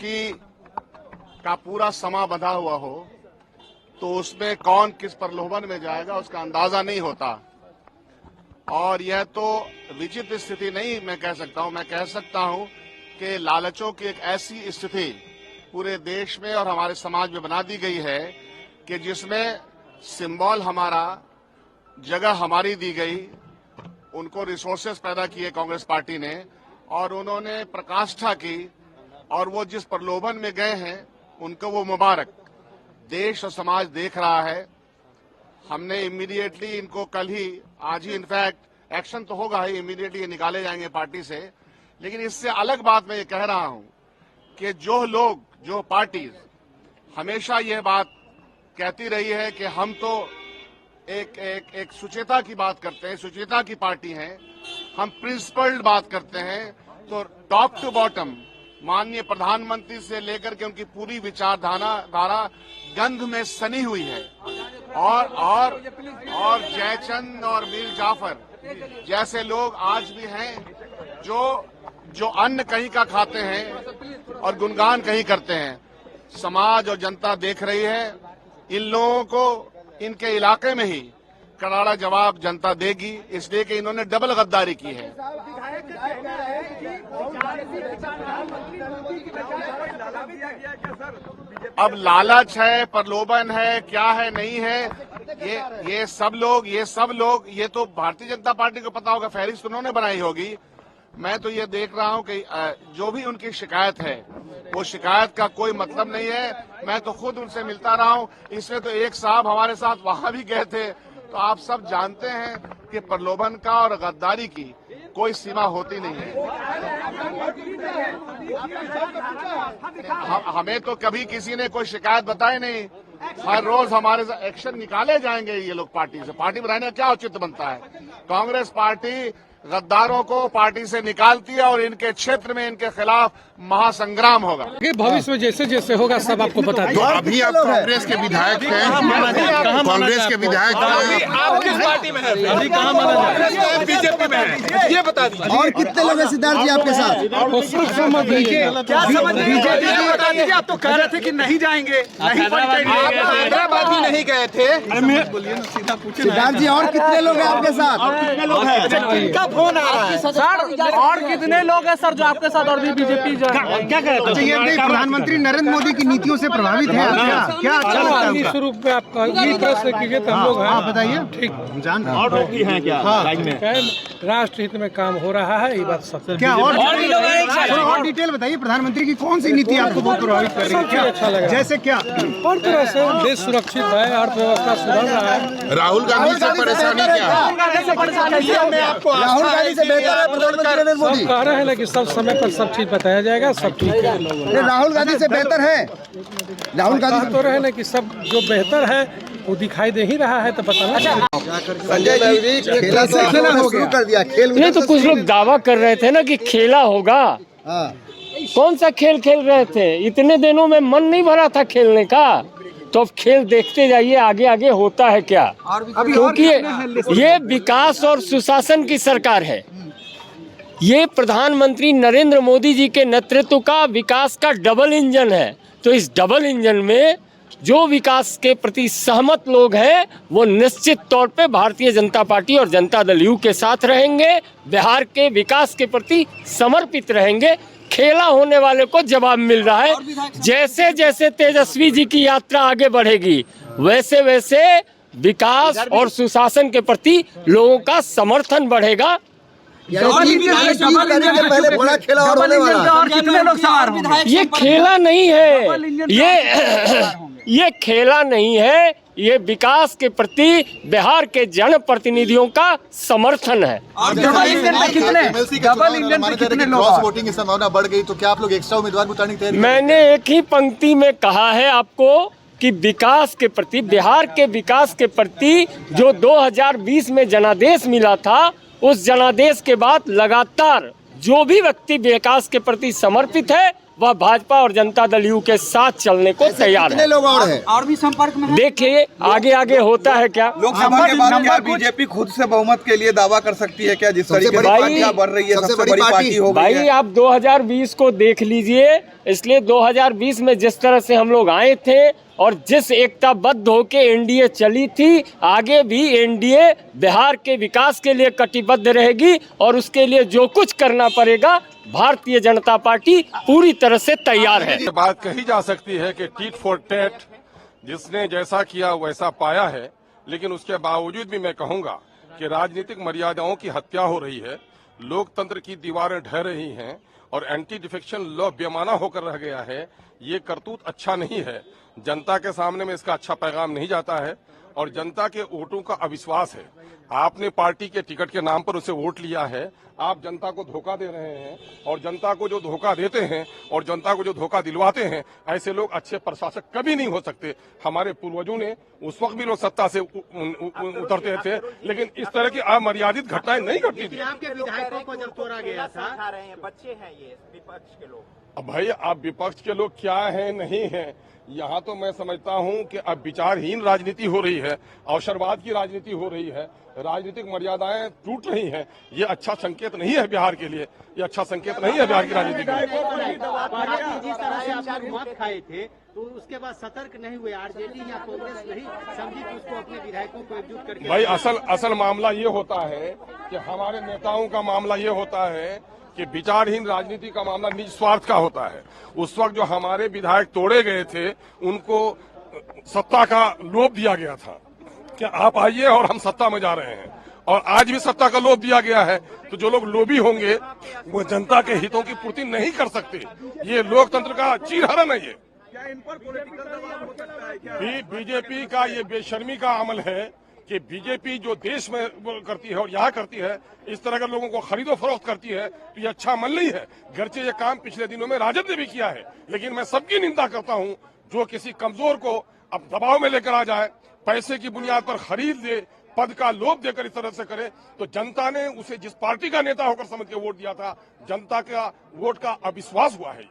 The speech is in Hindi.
की का पूरा समा बंधा हुआ हो तो उसमें कौन किस प्रलोभन में जाएगा उसका अंदाजा नहीं होता। और यह तो विचित्र स्थिति नहीं मैं कह सकता हूं, मैं कह सकता हूं कि लालचों की एक ऐसी स्थिति पूरे देश में और हमारे समाज में बना दी गई है कि जिसमें सिंबल हमारा, जगह हमारी दी गई, उनको रिसोर्सेस पैदा किए कांग्रेस पार्टी ने और उन्होंने प्रकाष्ठा की और वो जिस प्रलोभन में गए हैं उनको वो मुबारक। देश और समाज देख रहा है। हमने इमीडिएटली इनको कल ही, आज ही इनफैक्ट एक्शन तो होगा ही, इमीडिएटली ये निकाले जाएंगे पार्टी से। लेकिन इससे अलग बात मैं ये कह रहा हूं कि जो लोग, जो पार्टीज हमेशा ये बात कहती रही है कि हम तो एक सुचेता की बात करते हैं, सुचेता की पार्टी है, हम प्रिंसिपल्ड बात करते हैं, तो टॉप टू बॉटम माननीय प्रधानमंत्री से लेकर के उनकी पूरी विचारधारा गंध में सनी हुई है। और जयचंद और मीर जाफर जैसे लोग आज भी हैं जो अन्न कहीं का खाते हैं और गुणगान कहीं करते हैं। समाज और जनता देख रही है। इन लोगों को इनके इलाके में ही करारा जवाब जनता देगी, इसलिए कि इन्होंने डबल गद्दारी की है। अब लालच है, प्रलोभन है, क्या है, नहीं है, ये सब लोग ये तो भारतीय जनता पार्टी को पता होगा, फहरिस्त उन्होंने बनाई होगी। मैं तो ये देख रहा हूं कि जो भी उनकी शिकायत है वो शिकायत का कोई मतलब नहीं है। मैं तो खुद उनसे मिलता रहा हूं। इसमें तो एक साहब हमारे साथ वहां भी गए थे। तो आप सब जानते हैं कि प्रलोभन का और गद्दारी की कोई सीमा होती नहीं है। हमें तो कभी किसी ने कोई शिकायत बताई नहीं। हर रोज हमारे एक्शन निकाले जाएंगे ये लोग पार्टी से। पार्टी बनाने का क्या औचित्य बनता है? कांग्रेस पार्टी गद्दारों को पार्टी से निकालती है और इनके क्षेत्र में इनके खिलाफ महासंग्राम होगा। भविष्य में जैसे जैसे होगा सब आपको बता दें। तो अभी आप कांग्रेस के विधायक हैं, कांग्रेस के विधायक हैं, आप किस पार्टी में हैं? अभी कहाँ माना जाए? बीजेपी में है, ये बता दीजिए। और कितने लोग हैं सिद्धार्थ जी आपके साथ? क्या समझ बीजेपी ये बता दीजिए। आप तो कह रहे थे कि नहीं जाएंगे, हैदराबाद भी नहीं गए थे। सिद्धार्थ जी और कितने लोग हैं आपके साथ? फोन आ रहा है सर, और कितने लोग हैं सर जो आपके साथ और भी बीजेपी क्या कहते हैं? प्रधानमंत्री नरेंद्र मोदी की नीतियों से प्रभावित है क्या? अच्छा लगता है शुरू में आपका ये प्रश्न कीजिए तो हम लोग हैं। बताइए। ठीक जान और रोकी हैं क्या राज्य में? राष्ट्र हित में काम हो रहा है, ये बात सत्य। क्या और डिटेल बताइए। प्रधानमंत्री की कौन सी नीति आपको बहुत प्रभावित कर रही है? क्या अच्छा लगा? जैसे क्या? हर तरह से देश सुरक्षित है, अर्थव्यवस्था सुधर रहा है। राहुल गांधी से परेशानी क्या? राहुल गांधी से बेहतर है प्रधानमंत्री नरेंद्र मोदी? सब कह रहे हैं ना कि सब समय पर सब चीज बताया जाएगा, सब ठीक है। राहुल गांधी से बेहतर है? राहुल गांधी तो रहे ना कि सब जो बेहतर है वो दिखाई दे ही रहा है, तो बताना। संजय जी खेला शुरू कर दिया। खेल नहीं तो कुछ लोग दावा कर रहे थे ना कि खेला होगा। कौन सा खेल खेल रहे थे? इतने दिनों में मन नहीं भरा था खेलने का, तो अब खेल देखते जाइए आगे आगे होता है क्या। क्योंकि ये विकास और सुशासन की सरकार है। ये प्रधानमंत्री नरेंद्र मोदी जी के नेतृत्व का विकास का डबल इंजन है। तो इस डबल इंजन में जो विकास के प्रति सहमत लोग हैं वो निश्चित तौर पे भारतीय जनता पार्टी और जनता दल यू के साथ रहेंगे, बिहार के विकास के प्रति समर्पित रहेंगे। खेला होने वाले को जवाब मिल रहा है। जैसे जैसे तेजस्वी जी की यात्रा आगे बढ़ेगी वैसे वैसे विकास और सुशासन के प्रति लोगों का समर्थन बढ़ेगा। पहले बड़ा खेला और होने वाला। और कितने लोग सवार होंगे? ये खेला नहीं है, ये खेला नहीं है, ये विकास के प्रति बिहार के जनप्रतिनिधियों का समर्थन है। डबल इंजन में कितने लोग? क्रॉस वोटिंग की संभावना बढ़ गई तो क्या आप लोग एक्स्ट्रा उम्मीदवार उतारने की तैयारी? मैंने एक ही पंक्ति में कहा है आपको कि विकास के प्रति, बिहार के विकास के प्रति जो 2020 में जनादेश मिला था, उस जनादेश के बाद लगातार जो भी व्यक्ति विकास के प्रति समर्पित है वह भाजपा और जनता दल यू के साथ चलने को तैयार है। लोग और हैं? और भी संपर्क में है? देखिए आगे आगे होता है क्या। लोकसभा के बाद क्या बीजेपी खुद से बहुमत के लिए दावा कर सकती है क्या? जिस तरीके से पार्टियां बढ़ रही है, सबसे बड़ी पार्टी हो गई है। भाई आप 2020 को देख लीजिए। इसलिए 2020 में जिस तरह से हम लोग आए थे और जिस एकताबद्ध होके एनडीए चली थी, आगे भी एनडीए बिहार के विकास के लिए कटिबद्ध रहेगी और उसके लिए जो कुछ करना पड़ेगा भारतीय जनता पार्टी पूरी तरह से तैयार है। ये बात कही जा सकती है कि टीट फॉर टैट, जिसने जैसा किया वैसा पाया है, लेकिन उसके बावजूद भी मैं कहूंगा कि राजनीतिक मर्यादाओं की हत्या हो रही है, लोकतंत्र की दीवारें ढह रही हैं और एंटी डिफेक्शन लॉ बेमाना होकर रह गया है। ये करतूत अच्छा नहीं है। जनता के सामने में इसका अच्छा पैगाम नहीं जाता है और जनता के वोटों का अविश्वास है। आपने पार्टी के टिकट के नाम पर उसे वोट लिया है, आप जनता को धोखा दे रहे हैं और जनता को जो धोखा देते हैं और जनता को जो धोखा दिलवाते हैं, ऐसे लोग अच्छे प्रशासक कभी नहीं हो सकते। हमारे पूर्वजों ने उस वक्त भी लोग सत्ता से उतरते थे, लेकिन इस तरह की अमर्यादित घटनाएं नहीं घटती थी। आपके विधायकों को जब तोड़ा गया था, बच्चे हैं ये विपक्ष के लोग। अब भाई आप विपक्ष के लोग क्या हैं नहीं हैं, यहाँ तो मैं समझता हूँ कि अब विचारहीन राजनीति हो रही है, अवसरवाद की राजनीति हो रही है, राजनीतिक मर्यादाएं टूट रही हैं। ये अच्छा संकेत नहीं है बिहार के लिए, ये अच्छा संकेत नहीं है बिहार की राजनीति के लिए। जिस तरह से आप लोग मत खाए थे तो उसके बाद सतर्क नहीं हुए, आरजेडी या कांग्रेस नहीं समझी कि उसको अपने विधायकों को एकजुट करके। भाई असल मामला ये होता है कि हमारे नेताओं का मामला ये होता है कि विचारहीन राजनीति का मामला निज स्वार्थ का होता है। उस वक्त जो हमारे विधायक तोड़े गए थे, उनको सत्ता का लोभ दिया गया था कि आप आइए और हम सत्ता में जा रहे हैं, और आज भी सत्ता का लोभ दिया गया है। तो जो लोग लोभी होंगे वो जनता के हितों की पूर्ति नहीं कर सकते। ये लोकतंत्र का चीरहरण है। ये बीजेपी का ये बेशर्मी का अमल है कि बीजेपी जो देश में करती है और यहाँ करती है, इस तरह के लोगों को खरीदो फरोख्त करती है, तो ये अच्छा अमल नहीं है। गर्चे ये काम पिछले दिनों में राजद ने भी किया है, लेकिन मैं सबकी निंदा करता हूँ जो किसी कमजोर को अब दबाव में लेकर आ जाए, पैसे की बुनियाद पर खरीद दे, पद का लोभ देकर इस तरह से करे, तो जनता ने उसे जिस पार्टी का नेता होकर समझ के वोट दिया था, जनता का वोट का अविश्वास हुआ है।